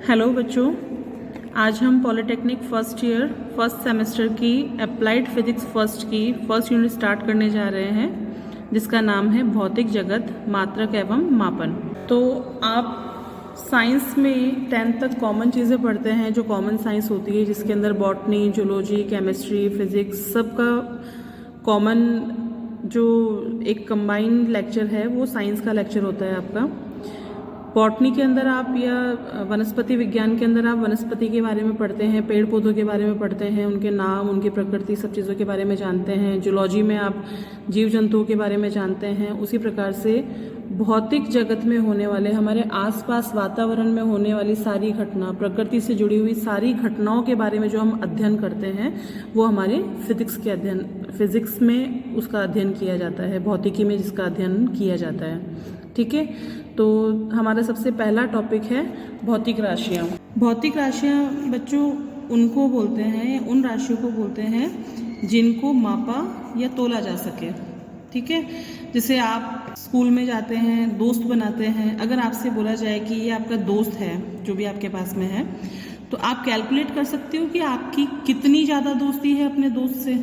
Hello बच्चों, आज हम polytechnic first year first semester की applied physics first unit start करने जा रहे हैं, जिसका नाम है भौतिक जगत, मात्रक एवं मापन। तो आप साइंस में 10th तक कॉमन चीज़ें पढ़ते हैं, जो कॉमन साइंस होती है, जिसके अंदर बॉटनी, जूलॉजी, केमिस्ट्री, फिजिक्स सबका कॉमन जो एक कंबाइंड लेक्चर है वो साइंस का लेक्चर होता है आपका। बॉटनी के अंदर आप या वनस्पति विज्ञान के अंदर आप वनस्पति के बारे में पढ़ते हैं, पेड़ पौधों के बारे में पढ़ते हैं, उनके नाम, उनकी प्रकृति, सब चीज़ों के बारे में जानते हैं। जूलॉजी में आप जीव जंतुओं के बारे में जानते हैं। उसी प्रकार से भौतिक जगत में होने वाले, हमारे आसपास वातावरण में होने वाली सारी घटना, प्रकृति से जुड़ी हुई सारी घटनाओं के बारे में जो हम अध्ययन करते हैं वो हमारे फिजिक्स में उसका अध्ययन किया जाता है, भौतिकी में जिसका अध्ययन किया जाता है। ठीक है, तो हमारा सबसे पहला टॉपिक है भौतिक राशियाँ। भौतिक राशियाँ बच्चों उनको बोलते हैं, उन राशियों को बोलते हैं जिनको मापा या तोला जा सके। ठीक है, जैसे आप स्कूल में जाते हैं, दोस्त बनाते हैं, अगर आपसे बोला जाए कि ये आपका दोस्त है जो भी आपके पास में है, तो आप कैलकुलेट कर सकते हो कि आपकी कितनी ज़्यादा दोस्ती है अपने दोस्त से।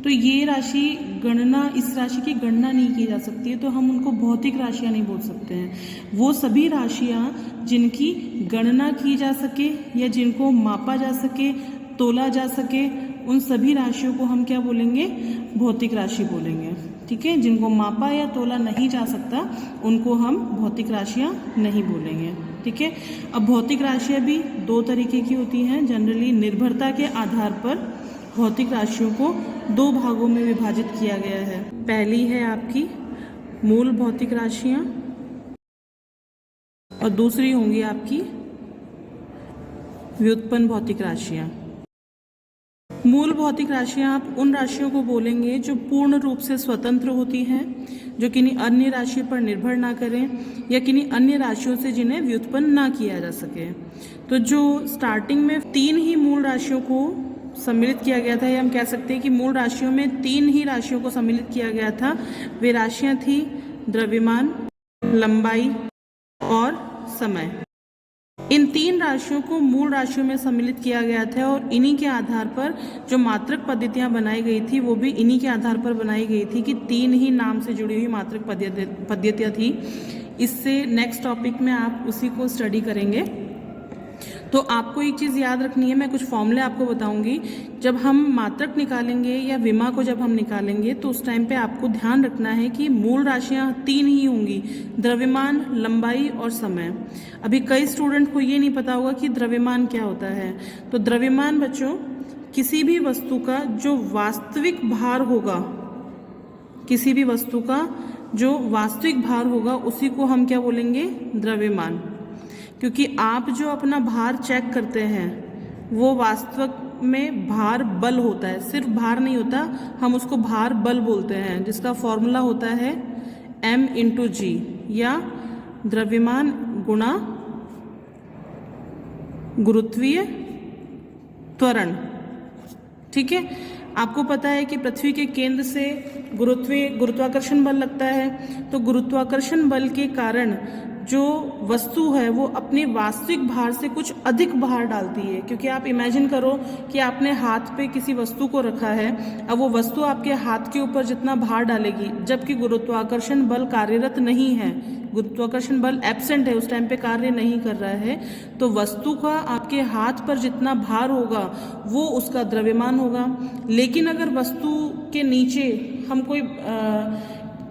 तो ये राशि गणना, इस राशि की गणना नहीं की जा सकती है, तो हम उनको भौतिक राशियाँ नहीं बोल सकते हैं। वो सभी राशियाँ जिनकी गणना की जा सके या जिनको मापा जा सके, तोला जा सके, उन सभी राशियों को हम क्या बोलेंगे? भौतिक राशि बोलेंगे। ठीक है, जिनको मापा या तोला नहीं जा सकता उनको हम भौतिक राशियाँ नहीं बोलेंगे। ठीक है, अब भौतिक राशियाँ भी दो तरीके की होती हैं। जनरली निर्भरता के आधार पर भौतिक राशियों को दो भागों में विभाजित किया गया है। पहली है आपकी मूल भौतिक राशियां और दूसरी होंगी आपकी व्युत्पन्न भौतिक राशियां। मूल भौतिक राशियां आप उन राशियों को बोलेंगे जो पूर्ण रूप से स्वतंत्र होती हैं, जो किन्हीं अन्य राशि पर निर्भर ना करें या किन्हीं अन्य राशियों से जिन्हें व्युत्पन्न ना किया जा सके। तो जो स्टार्टिंग में 3 ही मूल राशियों को सम्मिलित किया गया था, या हम कह सकते हैं कि मूल राशियों में 3 ही राशियों को सम्मिलित किया गया था। वे राशियां थी द्रव्यमान, लंबाई और समय। इन 3 राशियों को मूल राशियों में सम्मिलित किया गया था और इन्हीं के आधार पर जो मात्रक पद्धतियां बनाई गई थी वो भी इन्हीं के आधार पर बनाई गई थी कि 3 ही नाम से जुड़ी हुई मात्रक पद्धतियां थी। इससे नेक्स्ट टॉपिक में आप उसी को स्टडी करेंगे। तो आपको एक चीज़ याद रखनी है, मैं कुछ फॉर्मूले आपको बताऊंगी। जब हम मात्रक निकालेंगे या विमा को जब हम निकालेंगे तो उस टाइम पे आपको ध्यान रखना है कि मूल राशियां 3 ही होंगी, द्रव्यमान, लंबाई और समय। अभी कई स्टूडेंट को ये नहीं पता होगा कि द्रव्यमान क्या होता है। तो द्रव्यमान बच्चों किसी भी वस्तु का जो वास्तविक भार होगा, किसी भी वस्तु का जो वास्तविक भार होगा उसी को हम क्या बोलेंगे? द्रव्यमान। क्योंकि आप जो अपना भार चेक करते हैं वो वास्तव में भार बल होता है, सिर्फ भार नहीं होता, हम उसको भार बल बोलते हैं, जिसका फॉर्मूला होता है m/g या द्रव्यमान गुणा गुरुत्वीय त्वरण। ठीक है, आपको पता है कि पृथ्वी के केंद्र से गुरुत्वाकर्षण बल लगता है, तो गुरुत्वाकर्षण बल के कारण जो वस्तु है वो अपने वास्तविक भार से कुछ अधिक भार डालती है। क्योंकि आप इमेजिन करो कि आपने हाथ पे किसी वस्तु को रखा है, अब वो वस्तु आपके हाथ के ऊपर जितना भार डालेगी, जबकि गुरुत्वाकर्षण बल कार्यरत नहीं है, गुरुत्वाकर्षण बल एब्सेंट है, उस टाइम पे कार्य नहीं कर रहा है, तो वस्तु का आपके हाथ पर जितना भार होगा वो उसका द्रव्यमान होगा। लेकिन अगर वस्तु के नीचे हम कोई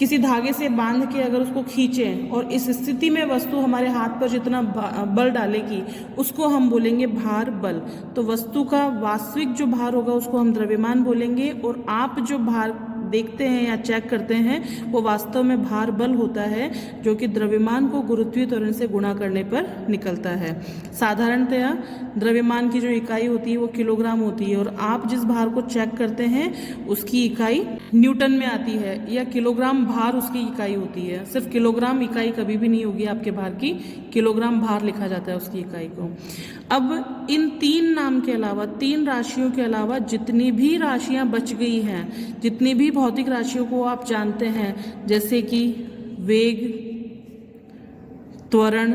किसी धागे से बांध के अगर उसको खींचें और इस स्थिति में वस्तु हमारे हाथ पर जितना बल डालेगी उसको हम बोलेंगे भार बल। तो वस्तु का वास्तविक जो भार होगा उसको हम द्रव्यमान बोलेंगे, और आप जो भार देखते हैं या चेक करते हैं वो वास्तव में भार बल होता है, जो कि द्रव्यमान को गुरुत्वीय त्वरण से गुणा करने पर निकलता है। साधारणतया द्रव्यमान की जो इकाई होती है वो किलोग्राम होती है, और आप जिस भार को चेक करते हैं उसकी इकाई न्यूटन में आती है, या किलोग्राम भार उसकी इकाई होती है। सिर्फ किलोग्राम इकाई कभी भी नहीं होगी आपके भार की, किलोग्राम भार लिखा जाता है उसकी इकाई को। अब इन 3 नाम के अलावा, 3 राशियों के अलावा जितनी भी राशियां बच गई हैं, जितनी भी भौतिक राशियों को आप जानते हैं, जैसे कि वेग, त्वरण,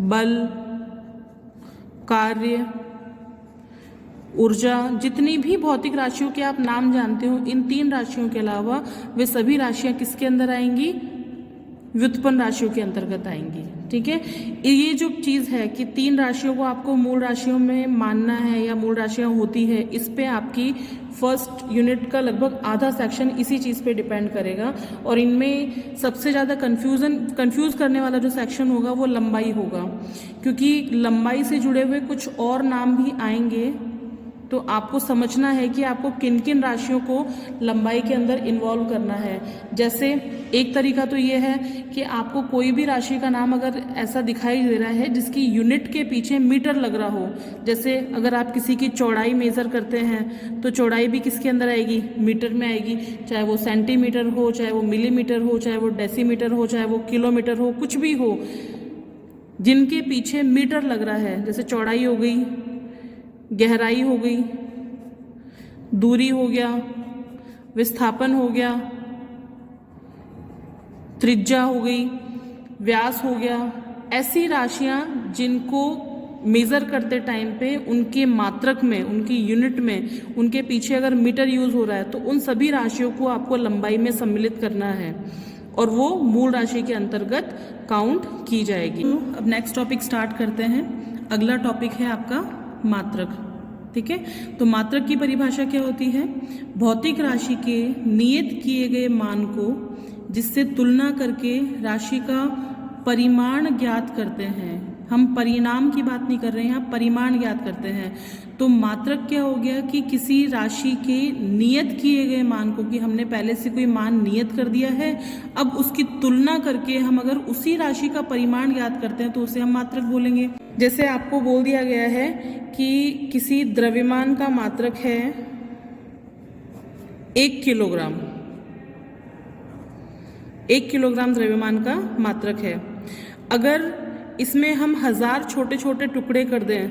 बल, कार्य, ऊर्जा, जितनी भी भौतिक राशियों के आप नाम जानते हो, इन 3 राशियों के अलावा वे सभी राशियां किसके अंदर आएंगी? व्युत्पन्न राशियों के अंतर्गत आएंगी। ठीक है, ये जो चीज़ है कि 3 राशियों को आपको मूल राशियों में मानना है या मूल राशियां होती है, इस पे आपकी फर्स्ट यूनिट का लगभग आधा सेक्शन इसी चीज़ पे डिपेंड करेगा। और इनमें सबसे ज़्यादा कंफ्यूज करने वाला जो सेक्शन होगा वो लंबाई होगा, क्योंकि लंबाई से जुड़े हुए कुछ और नाम भी आएंगे। तो आपको समझना है कि आपको किन किन राशियों को लंबाई के अंदर इन्वॉल्व करना है। जैसे एक तरीका तो ये है कि आपको कोई भी राशि का नाम अगर ऐसा दिखाई दे रहा है जिसकी यूनिट के पीछे मीटर लग रहा हो, जैसे अगर आप किसी की चौड़ाई मेज़र करते हैं तो चौड़ाई भी किसके अंदर आएगी? मीटर में आएगी। चाहे वो सेंटीमीटर हो, चाहे वो मिलीमीटर हो, चाहे वो डेसीमीटर हो, चाहे वो किलोमीटर हो, कुछ भी हो, जिनके पीछे मीटर लग रहा है, जैसे चौड़ाई हो गई, गहराई हो गई, दूरी हो गया, विस्थापन हो गया, त्रिज्या हो गई, व्यास हो गया, ऐसी राशियां जिनको मेज़र करते टाइम पे उनके मात्रक में, उनकी यूनिट में, उनके पीछे अगर मीटर यूज़ हो रहा है तो उन सभी राशियों को आपको लंबाई में सम्मिलित करना है और वो मूल राशि के अंतर्गत काउंट की जाएगी। अब नेक्स्ट टॉपिक स्टार्ट करते हैं। अगला टॉपिक है आपका मात्रक। ठीक है, तो मात्रक की परिभाषा क्या होती है? भौतिक राशि के नियत किए गए मान को जिससे तुलना करके राशि का परिमाण ज्ञात करते हैं। हम परिणाम की बात नहीं कर रहे हैं, यहाँ परिमाण ज्ञात करते हैं। तो मात्रक क्या हो गया कि किसी राशि के नियत किए गए मान को, कि हमने पहले से कोई मान नियत कर दिया है, अब उसकी तुलना करके हम अगर उसी राशि का परिमाण ज्ञात करते हैं तो उसे हम मात्रक बोलेंगे। जैसे आपको बोल दिया गया है कि किसी द्रव्यमान का मात्रक है 1 किलोग्राम, 1 किलोग्राम द्रव्यमान का मात्रक है। अगर इसमें हम 1000 छोटे छोटे टुकड़े कर दें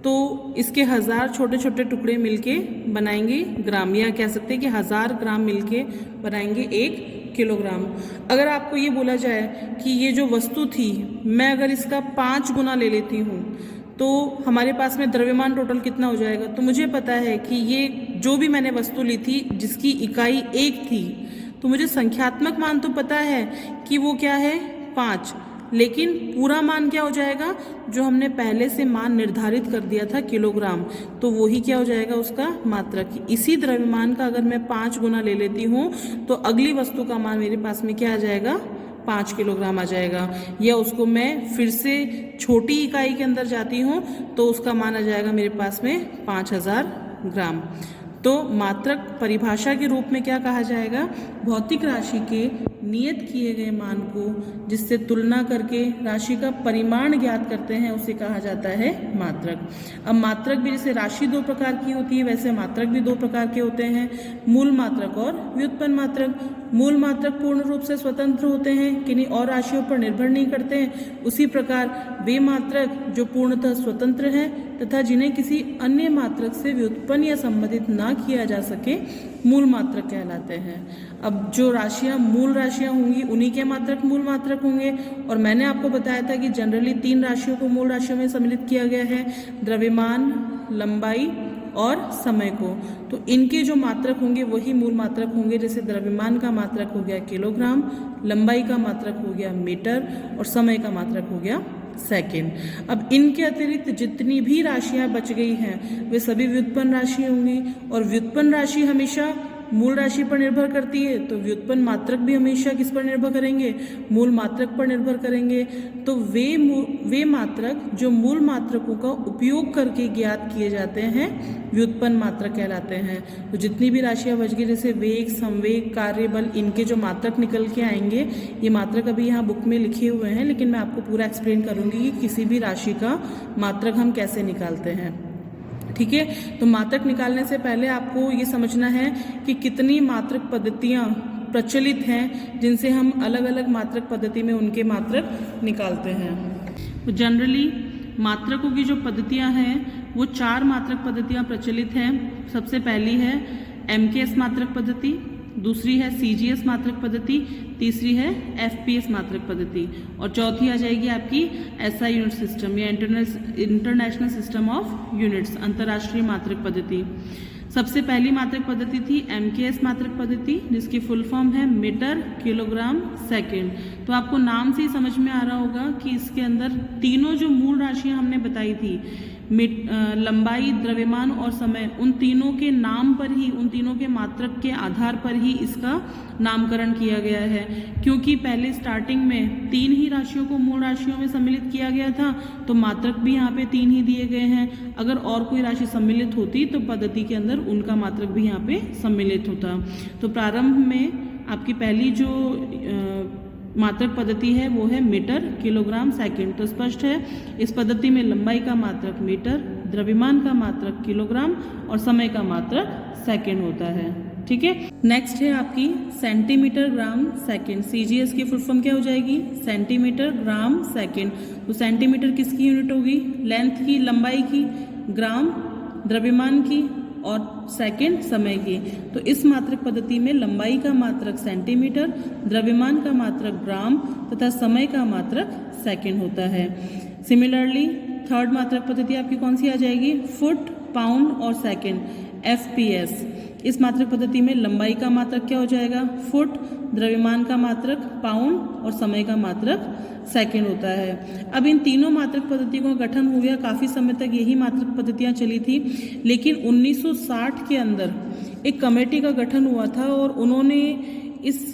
तो इसके 1000 छोटे छोटे टुकड़े मिलके बनाएंगे ग्राम, या कह सकते हैं कि 1000 ग्राम मिलके बनाएंगे 1 किलोग्राम। अगर आपको ये बोला जाए कि ये जो वस्तु थी, मैं अगर इसका 5 गुना ले लेती हूँ तो हमारे पास में द्रव्यमान टोटल कितना हो जाएगा? तो मुझे पता है कि ये जो भी मैंने वस्तु ली थी जिसकी इकाई 1 थी, तो मुझे संख्यात्मक मान तो पता है कि वो क्या है? 5, लेकिन पूरा मान क्या हो जाएगा? जो हमने पहले से मान निर्धारित कर दिया था किलोग्राम, तो वही क्या हो जाएगा? उसका मात्रक। इसी द्रव्यमान का अगर मैं 5 गुना ले लेती हूँ तो अगली वस्तु का मान मेरे पास में क्या आ जाएगा? 5 किलोग्राम आ जाएगा। या उसको मैं फिर से छोटी इकाई के अंदर जाती हूँ तो उसका मान आ जाएगा मेरे पास में 5000 ग्राम। तो मात्रक परिभाषा के रूप में क्या कहा जाएगा? भौतिक राशि के नियत किए गए मान को जिससे तुलना करके राशि का परिमाण ज्ञात करते हैं उसे कहा जाता है मात्रक। अब मात्रक भी जैसे राशि 2 प्रकार की होती है, वैसे मात्रक भी 2 प्रकार के होते हैं, मूल मात्रक और व्युत्पन्न मात्रक। मूल मात्रक पूर्ण रूप से स्वतंत्र होते हैं, किन्हीं और राशियों पर निर्भर नहीं करते हैं। उसी प्रकार वे मात्रक जो पूर्णतः स्वतंत्र हैं तथा जिन्हें किसी अन्य मात्रक से व्युत्पन्न या संबंधित ना किया जा सके, मूल मात्रक कहलाते हैं। अब जो राशियां मूल राशियां होंगी उन्हीं के मात्रक मूल मात्रक होंगे। और मैंने आपको बताया था कि जनरली 3 राशियों को मूल राशियों में सम्मिलित किया गया है, द्रव्यमान, लंबाई और समय को। तो इनके जो मात्रक होंगे वही मूल मात्रक होंगे। जैसे द्रव्यमान का मात्रक हो गया किलोग्राम, लंबाई का मात्रक हो गया मीटर और समय का मात्रक हो गया सेकेंड। अब इनके अतिरिक्त जितनी भी राशियां बच गई हैं वे सभी व्युत्पन्न राशि होंगी। और व्युत्पन्न राशि हमेशा मूल राशि पर निर्भर करती है, तो व्युत्पन्न मात्रक भी हमेशा किस पर निर्भर करेंगे? मूल मात्रक पर निर्भर करेंगे। तो वे मात्रक जो मूल मात्रकों का उपयोग करके ज्ञात किए जाते हैं व्युत्पन्न मात्रक कहलाते हैं। तो जितनी भी राशियां बच गई, जैसे वेग, संवेग, कार्यबल, इनके जो मात्रक निकल के आएंगे, ये मात्रक अभी यहाँ बुक में लिखे हुए हैं, लेकिन मैं आपको पूरा एक्सप्लेन करूंगी कि किसी भी राशि का मात्रक हम कैसे निकालते हैं। ठीक है, तो मात्रक निकालने से पहले आपको ये समझना है कि कितनी मात्रक पद्धतियाँ प्रचलित हैं जिनसे हम अलग अलग मात्रक पद्धति में उनके मात्रक निकालते हैं। तो जनरली मात्रकों की जो पद्धतियाँ हैं वो 4 मात्रक पद्धतियाँ प्रचलित हैं। सबसे पहली है MKS मात्रक पद्धति, दूसरी है CGS मात्रक पद्धति, तीसरी है FPS मात्रक पद्धति और चौथी आ जाएगी आपकी SI यूनिट सिस्टम या इंटरनेशनल सिस्टम ऑफ यूनिट्स, अंतर्राष्ट्रीय मात्रक पद्धति। सबसे पहली मात्रक पद्धति थी MKS मात्रक पद्धति, जिसकी फुल फॉर्म है मीटर किलोग्राम सेकंड। तो आपको नाम से ही समझ में आ रहा होगा कि इसके अंदर तीनों जो मूल राशियां हमने बताई थी, लंबाई, द्रव्यमान और समय, उन तीनों के नाम पर ही, उन तीनों के मात्रक के आधार पर ही इसका नामकरण किया गया है। क्योंकि पहले स्टार्टिंग में 3 ही राशियों को मूल राशियों में सम्मिलित किया गया था, तो मात्रक भी यहाँ पे 3 ही दिए गए हैं। अगर और कोई राशि सम्मिलित होती तो पद्धति के अंदर उनका मात्रक भी यहाँ पे सम्मिलित होता। तो प्रारंभ में आपकी पहली जो मात्रक पद्धति है वो है मीटर किलोग्राम सेकंड। तो स्पष्ट है, इस पद्धति में लंबाई का मात्रक मीटर, द्रव्यमान का मात्रक किलोग्राम और समय का मात्रक सेकंड होता है। ठीक है, नेक्स्ट है आपकी सेंटीमीटर ग्राम सेकंड। CGS की फुल फॉर्म क्या हो जाएगी? Centimetre gram second. तो सेंटीमीटर किसकी यूनिट होगी? लेंथ की, लंबाई की, ग्राम द्रव्यमान की और सेकंड समय की। तो इस मात्रक पद्धति में लंबाई का मात्रक सेंटीमीटर, द्रव्यमान का मात्रक ग्राम तथा समय का मात्रक सेकंड होता है। सिमिलरली थर्ड मात्रक पद्धति आपकी कौन सी आ जाएगी? फुट, पाउंड और सेकंड, FPS। इस मात्रक पद्धति में लंबाई का मात्रक क्या हो जाएगा? फुट, द्रव्यमान का मात्रक पाउंड और समय का मात्रक सेकंड होता है। अब इन तीनों मात्रक पद्धतियों का गठन हो गया, काफ़ी समय तक यही मात्रक पद्धतियां चली थी, लेकिन 1960 के अंदर एक कमेटी का गठन हुआ था और उन्होंने इस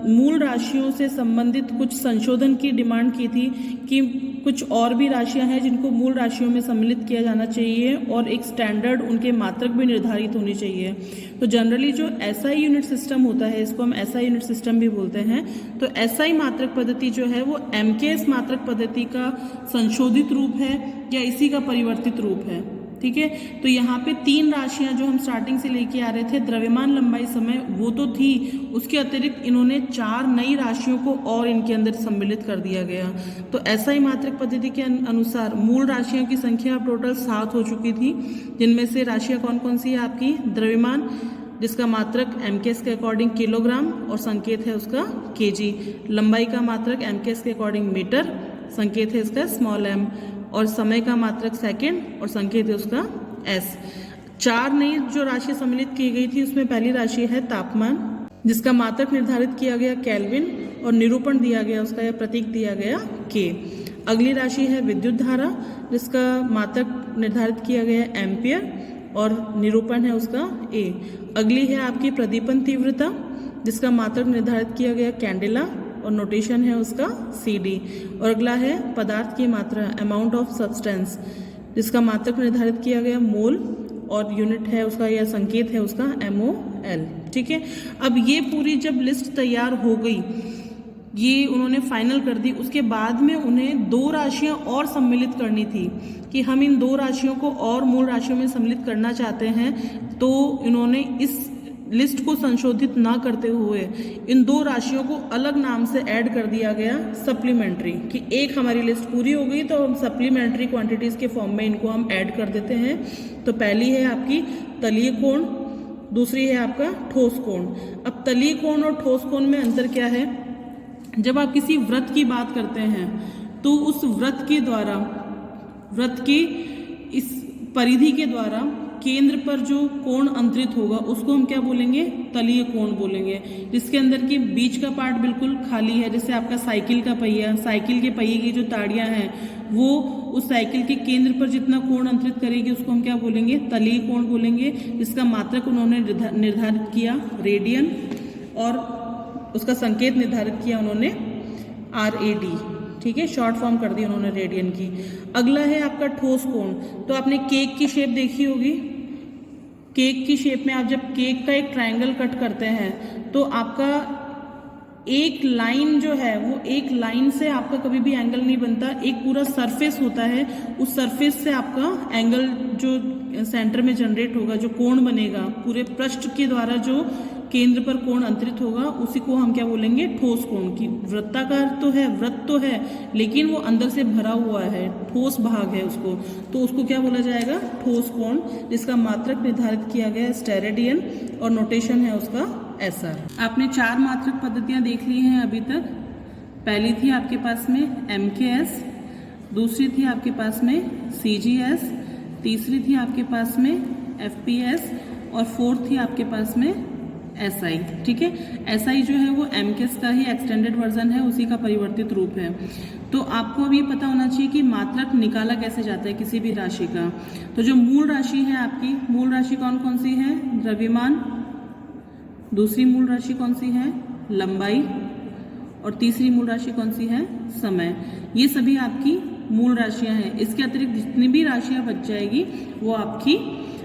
मूल राशियों से संबंधित कुछ संशोधन की डिमांड की थी कि कुछ और भी राशियां हैं जिनको मूल राशियों में सम्मिलित किया जाना चाहिए और एक स्टैंडर्ड उनके मात्रक भी निर्धारित होनी चाहिए। तो जनरली जो SI यूनिट सिस्टम होता है, इसको हम SI यूनिट सिस्टम भी बोलते हैं, तो SI मात्रक पद्धति जो है वो MKS मात्रक पद्धति का संशोधित रूप है या इसी का परिवर्तित रूप है। ठीक है, तो यहाँ पे 3 राशियां जो हम स्टार्टिंग से लेके आ रहे थे, द्रव्यमान, लंबाई, समय, वो तो थी, उसके अतिरिक्त इन्होंने 4 नई राशियों को और इनके अंदर सम्मिलित कर दिया गया। तो SI मात्रक पद्धति के अनुसार मूल राशियों की संख्या टोटल 7 हो चुकी थी, जिनमें से राशियां कौन कौन सी है आपकी? द्रव्यमान, जिसका मात्रक MKS के अकॉर्डिंग किलोग्राम और संकेत है उसका kg। लंबाई का मात्रक MKS के अकॉर्डिंग मीटर, संकेत है इसका स्मॉल m, और समय का मात्रक सेकंड और संकेत है उसका S। 4 नई जो राशि सम्मिलित की गई थी उसमें पहली राशि है तापमान, जिसका मात्रक निर्धारित किया गया केल्विन और निरूपण दिया गया उसका या प्रतीक दिया गया K। अगली राशि है विद्युत धारा, जिसका मात्रक निर्धारित किया गया एम्पियर और निरूपण है उसका A। अगली है आपकी प्रदीपन तीव्रता, जिसका मात्रक निर्धारित किया गया कैंडेला और नोटेशन है उसका CD। और अगला है पदार्थ की मात्रा, अमाउंट ऑफ सब्सटेंस, जिसका मात्रक निर्धारित किया गया मोल और यूनिट है उसका या संकेत है उसका MOL। ठीक है, अब ये पूरी जब लिस्ट तैयार हो गई, ये उन्होंने फाइनल कर दी, उसके बाद में उन्हें 2 राशियां और सम्मिलित करनी थी कि हम इन 2 राशियों को और मूल राशियों में सम्मिलित करना चाहते हैं। तो इन्होंने इस लिस्ट को संशोधित ना करते हुए इन 2 राशियों को अलग नाम से ऐड कर दिया गया सप्लीमेंट्री, कि एक हमारी लिस्ट पूरी हो गई तो हम सप्लीमेंट्री क्वांटिटीज के फॉर्म में इनको हम ऐड कर देते हैं। तो पहली है आपकी तलीय कोण, दूसरी है आपका ठोस कोण। अब तलीय कोण और ठोस कोण में अंतर क्या है? जब आप किसी वृत्त की बात करते हैं तो उस वृत्त के द्वारा, वृत्त की इस परिधि के द्वारा केंद्र पर जो कोण अंतरित होगा उसको हम क्या बोलेंगे? तलीय कोण बोलेंगे। जिसके अंदर की बीच का पार्ट बिल्कुल खाली है, जैसे आपका साइकिल का पहिया, साइकिल के पहिए की जो ताड़ियां हैं वो उस साइकिल के केंद्र पर जितना कोण अंतरित करेगी उसको हम क्या बोलेंगे? तलीय कोण बोलेंगे। जिसका मात्रक उन्होंने निर्धारित किया रेडियन और उसका संकेत निर्धारित किया उन्होंने RAD। ठीक है, शॉर्ट फॉर्म कर दी उन्होंने रेडियन की। अगला है आपका ठोस कोण। तो आपने केक की शेप देखी होगी, केक की शेप में आप जब केक का एक ट्रायंगल कट करते हैं तो आपका एक लाइन जो है वो एक लाइन से आपका कभी भी एंगल नहीं बनता, एक पूरा सरफेस होता है, उस सरफेस से आपका एंगल जो सेंटर में जनरेट होगा, जो कोण बनेगा, पूरे पृष्ठ के द्वारा जो केंद्र पर कोण अंतरित होगा उसी को हम क्या बोलेंगे? ठोस कोण की। वृत्ताकार तो है, वृत्त तो है, लेकिन वो अंदर से भरा हुआ है, ठोस भाग है उसको, तो उसको क्या बोला जाएगा? ठोस कोण। जिसका मात्रक निर्धारित किया गया स्टेरेडियन और नोटेशन है उसका SR। आपने 4 मात्रक पद्धतियाँ देख ली हैं अभी तक। पहली थी आपके पास में MKS, दूसरी थी आपके पास में CGS, तीसरी थी आपके पास में FPS और फोर्थ थी आपके पास में SI। ठीक है, SI जो है वो MKS का ही एक्सटेंडेड वर्जन है, उसी का परिवर्तित रूप है। तो आपको अब ये पता होना चाहिए कि मात्रक निकाला कैसे जाता है किसी भी राशि का। तो जो मूल राशि है आपकी, मूल राशि कौन कौन सी है? द्रव्यमान, दूसरी मूल राशि कौन सी है? लंबाई, और तीसरी मूल राशि कौन सी है? समय। ये सभी आपकी मूल राशियां हैं। इसके अतिरिक्त जितनी भी राशियां बच जाएगी वो आपकी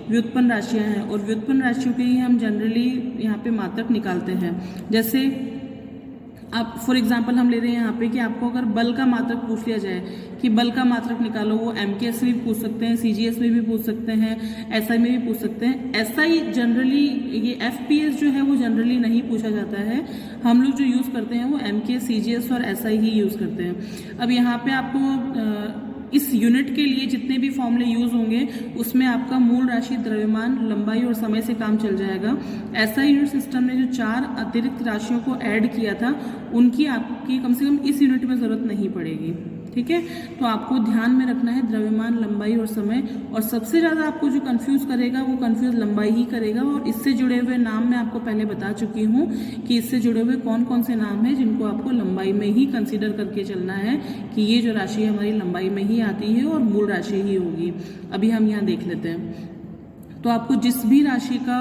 व्युत्पन्न राशियां हैं, और व्युत्पन्न राशियों के लिए हम जनरली यहाँ पे मात्रक निकालते हैं। जैसे आप फॉर एग्जांपल हम ले रहे हैं यहाँ पे कि आपको अगर बल का मात्रक पूछ लिया जाए कि बल का मात्रक निकालो, वो MKS में भी पूछ सकते हैं, CGS में भी पूछ सकते हैं, SI में भी पूछ सकते हैं। SI जनरली, ये FPS जो है वो जनरली नहीं पूछा जाता है। हम लोग जो यूज़ करते हैं वो MKS, CGS और SI ही यूज़ करते हैं। अब यहाँ पे आपको इस यूनिट के लिए जितने भी फॉर्मूले यूज होंगे उसमें आपका मूल राशि, द्रव्यमान, लंबाई और समय से काम चल जाएगा। ऐसा यूनिट सिस्टम ने जो 4 अतिरिक्त राशियों को ऐड किया था उनकी आपकी कम से कम इस यूनिट में ज़रूरत नहीं पड़ेगी। ठीक है, तो आपको ध्यान में रखना है द्रव्यमान, लंबाई और समय। और सबसे ज़्यादा आपको जो कंफ्यूज करेगा वो कंफ्यूज लंबाई ही करेगा। और इससे जुड़े हुए नाम मैं आपको पहले बता चुकी हूँ कि इससे जुड़े हुए कौन कौन से नाम हैं जिनको आपको लंबाई में ही कंसीडर करके चलना है कि ये जो राशि है हमारी लंबाई में ही आती है और मूल राशि ही होगी। अभी हम यहाँ देख लेते हैं। तो आपको जिस भी राशि का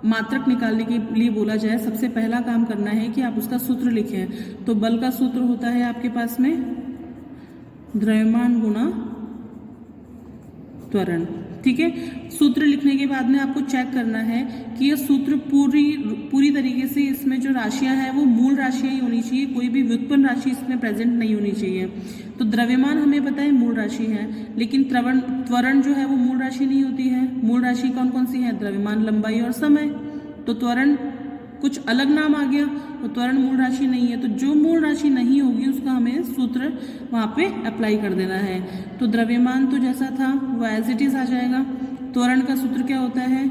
मात्रक निकालने के लिए बोला जाए, सबसे पहला काम करना है कि आप उसका सूत्र लिखें। तो बल का सूत्र होता है आपके पास में द्रव्यमान गुणा त्वरण। ठीक है, सूत्र लिखने के बाद में आपको चेक करना है कि यह सूत्र पूरी तरीके से, इसमें जो राशियां हैं वो मूल राशियां ही होनी चाहिए, कोई भी व्युत्पन्न राशि इसमें प्रेजेंट नहीं होनी चाहिए। तो द्रव्यमान हमें पता है मूल राशि है, लेकिन त्वरण जो है वो मूल राशि नहीं होती है। मूल राशि कौन कौन सी है? द्रव्यमान, लंबाई और समय। तो त्वरण कुछ अलग नाम आ गया, तो त्वरण मूल राशि नहीं है। तो जो मूल राशि नहीं होगी उसका हमें सूत्र वहाँ पे अप्लाई कर देना है। तो द्रव्यमान तो जैसा था वो एज इट इज आ जाएगा। त्वरण का सूत्र क्या होता है?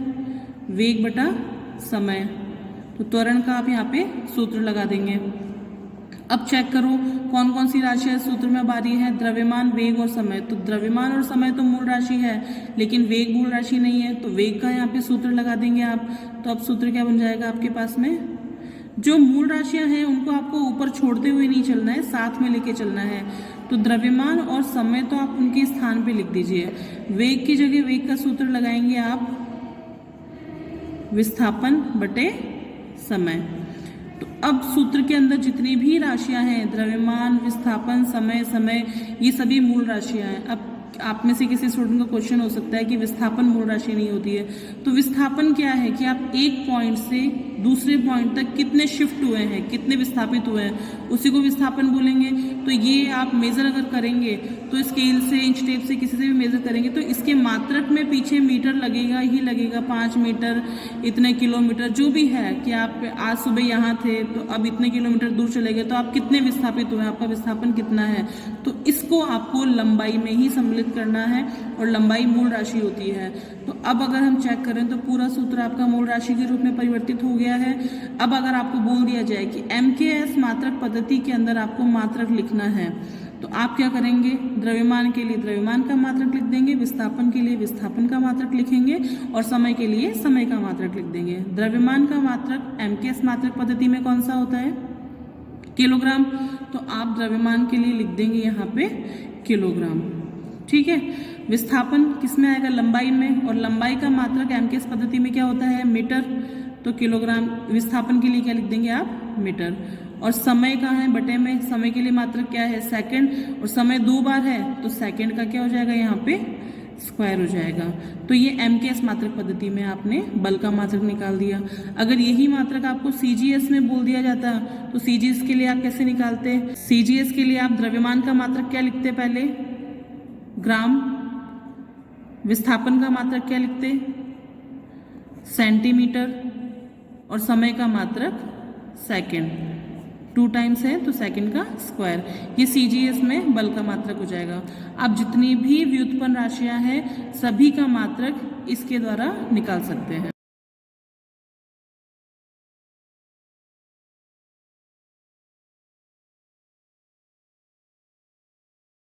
वेग बटा समय। तो त्वरण का आप यहाँ पे सूत्र लगा देंगे। अब चेक करो कौन कौन सी राशियां सूत्र में अब आ रही है? द्रव्यमान, वेग और समय। तो द्रव्यमान और समय तो मूल राशि है, लेकिन वेग मूल राशि नहीं है, तो वेग का यहाँ पे सूत्र लगा देंगे आप। तो अब सूत्र क्या बन जाएगा आपके पास में? जो मूल राशियां हैं उनको आपको ऊपर छोड़ते हुए नहीं चलना है, साथ में लेके चलना है। तो द्रव्यमान और समय तो आप उनके स्थान पे लिख दीजिए। वेग की जगह वेग का सूत्र लगाएंगे आप विस्थापन बटे समय। तो अब सूत्र के अंदर जितनी भी राशियां हैं, द्रव्यमान, विस्थापन, समय, ये सभी मूल राशियां हैं। अब आप में से किसी स्टूडेंट का क्वेश्चन हो सकता है कि विस्थापन मूल राशि नहीं होती है। तो विस्थापन क्या है कि आप एक पॉइंट से दूसरे पॉइंट तक कितने शिफ्ट हुए हैं, कितने विस्थापित हुए हैं, उसी को विस्थापन बोलेंगे। तो ये आप मेजर अगर करेंगे तो स्केल से, इंच टेप से, किसी से भी मेजर करेंगे तो इसके मात्रक में पीछे मीटर लगेगा ही लगेगा। 5 मीटर, इतने किलोमीटर, जो भी है कि आप आज सुबह यहाँ थे तो अब इतने किलोमीटर दूर चले गए, तो आप कितने विस्थापित हुए, आपका विस्थापन कितना है। तो इसको आपको लंबाई में ही सम्मिलित करना है, और लंबाई मूल राशि होती है। तो अब अगर हम चेक करें तो पूरा सूत्र आपका मूल राशि के रूप में परिवर्तित हो गया है। अब अगर आपको बोल दिया जाए कि MKS मात्रक पद्धति के अंदर आपको मात्रक लिखना है, तो आप क्या करेंगे? द्रव्यमान के लिए द्रव्यमान का मात्रक लिख देंगे, विस्थापन के लिए विस्थापन का मात्रक लिखेंगे, और समय के लिए समय का मात्रक लिख देंगे। द्रव्यमान का मात्रक MKS मात्रक पद्धति में कौन सा होता है? किलोग्राम। तो आप द्रव्यमान के लिए लिख देंगे यहाँ पे किलोग्राम। ठीक है, विस्थापन किसमें आएगा? लंबाई में, और लंबाई का मात्रक MKS पद्धति में क्या होता है? मीटर। तो किलोग्राम। विस्थापन के लिए क्या लिख देंगे आप? मीटर। और समय का है बटे में, समय के लिए मात्रक क्या है? सेकंड। और समय 2 बार है तो सेकंड का क्या हो जाएगा यहाँ पे? स्क्वायर हो जाएगा। तो ये MKS मात्रक पद्धति में आपने बल का मात्रक निकाल दिया। अगर यही मात्रक आपको CGS में बोल दिया जाता तो CGS के लिए आप कैसे निकालते? CGS के लिए आप द्रव्यमान का मात्रक क्या लिखते? पहले ग्राम। विस्थापन का मात्रक क्या लिखते? सेंटीमीटर। और समय का मात्रक सेकंड। 2 टाइम्स है तो सेकंड का स्क्वायर। ये CGS में बल का मात्रक हो जाएगा। आप जितनी भी व्युत्पन्न राशियां हैं सभी का मात्रक इसके द्वारा निकाल सकते हैं।